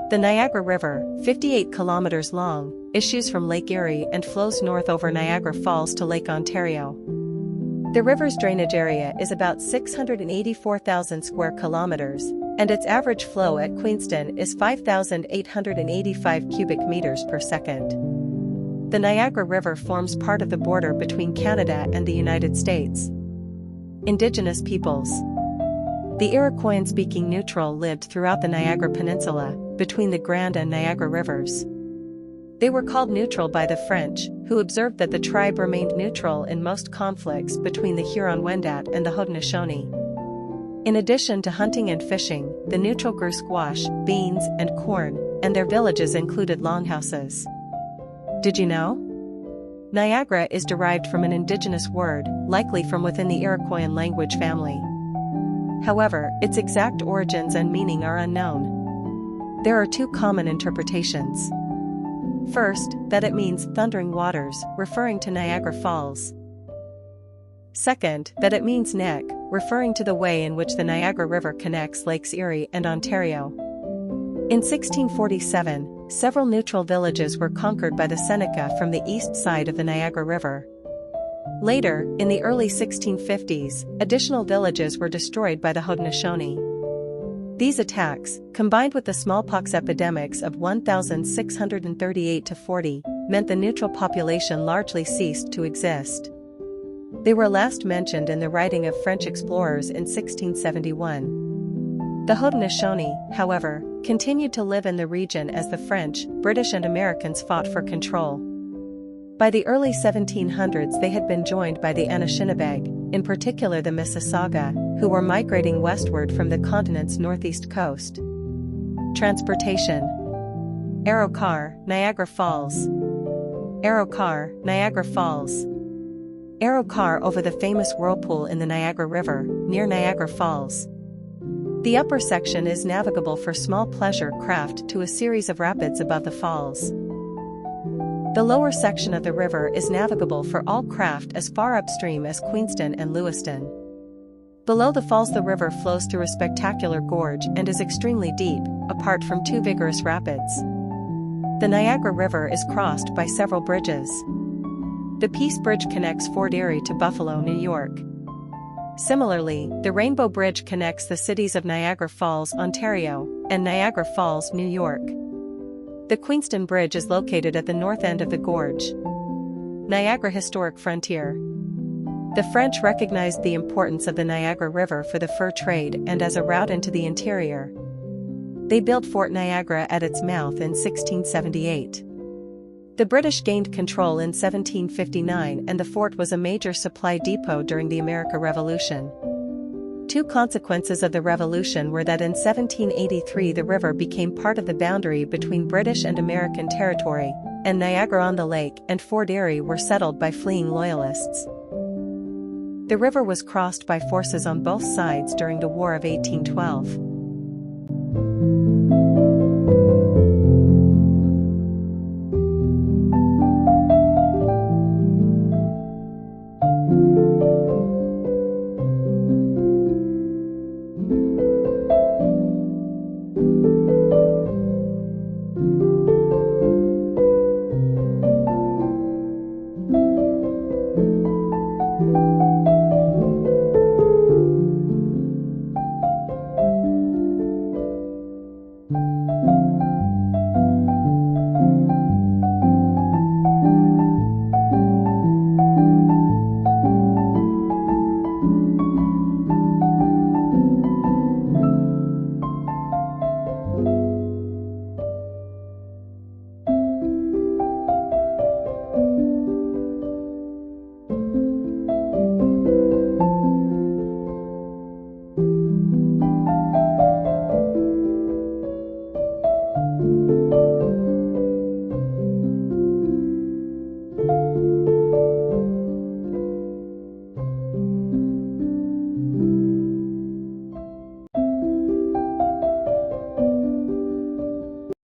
The Niagara River, 58 kilometers long, issues from Lake Erie and flows north over Niagara Falls to Lake Ontario. The river's drainage area is about 684,000 square kilometers, and its average flow at Queenston is 5,885 cubic meters per second. The Niagara River forms part of the border between Canada and the United States. Indigenous peoples. The Iroquoian-speaking Neutral lived throughout the Niagara Peninsula, between the Grand and Niagara rivers. They were called neutral by the French, who observed that the tribe remained neutral in most conflicts between the Huron-Wendat and the Haudenosaunee. In addition to hunting and fishing, the neutral grew squash, beans, and corn, and their villages included longhouses. Did you know? Niagara is derived from an indigenous word, likely from within the Iroquoian language family. However, its exact origins and meaning are unknown. There are two common interpretations. First, that it means thundering waters, referring to Niagara Falls. Second, that it means neck, referring to the way in which the Niagara River connects Lakes Erie and Ontario. In 1647, several neutral villages were conquered by the Seneca from the east side of the Niagara River. Later, in the early 1650s, additional villages were destroyed by the Haudenosaunee. These attacks, combined with the smallpox epidemics of 1638–40, meant the neutral population largely ceased to exist. They were last mentioned in the writing of French explorers in 1671. The Haudenosaunee, however, continued to live in the region as the French, British and Americans fought for control. By the early 1700s they had been joined by the Anishinaabe, in particular the Mississauga, who were migrating westward from the continent's northeast coast. Transportation. Aerocar, Niagara Falls. Aerocar, Niagara Falls. Aerocar over the famous whirlpool in the Niagara River, near Niagara Falls. The upper section is navigable for small pleasure craft to a series of rapids above the falls. The lower section of the river is navigable for all craft as far upstream as Queenston and Lewiston. Below the falls the river flows through a spectacular gorge and is extremely deep, apart from two vigorous rapids. The Niagara River is crossed by several bridges. The Peace Bridge connects Fort Erie to Buffalo, New York. Similarly, the Rainbow Bridge connects the cities of Niagara Falls, Ontario, and Niagara Falls, New York. The Queenston Bridge is located at the north end of the gorge. Niagara Historic Frontier. The French recognized the importance of the Niagara River for the fur trade and as a route into the interior. They built Fort Niagara at its mouth in 1678. The British gained control in 1759 and the fort was a major supply depot during the American Revolution. Two consequences of the Revolution were that in 1783 the river became part of the boundary between British and American territory, and Niagara-on-the-Lake and Fort Erie were settled by fleeing Loyalists. The river was crossed by forces on both sides during the War of 1812.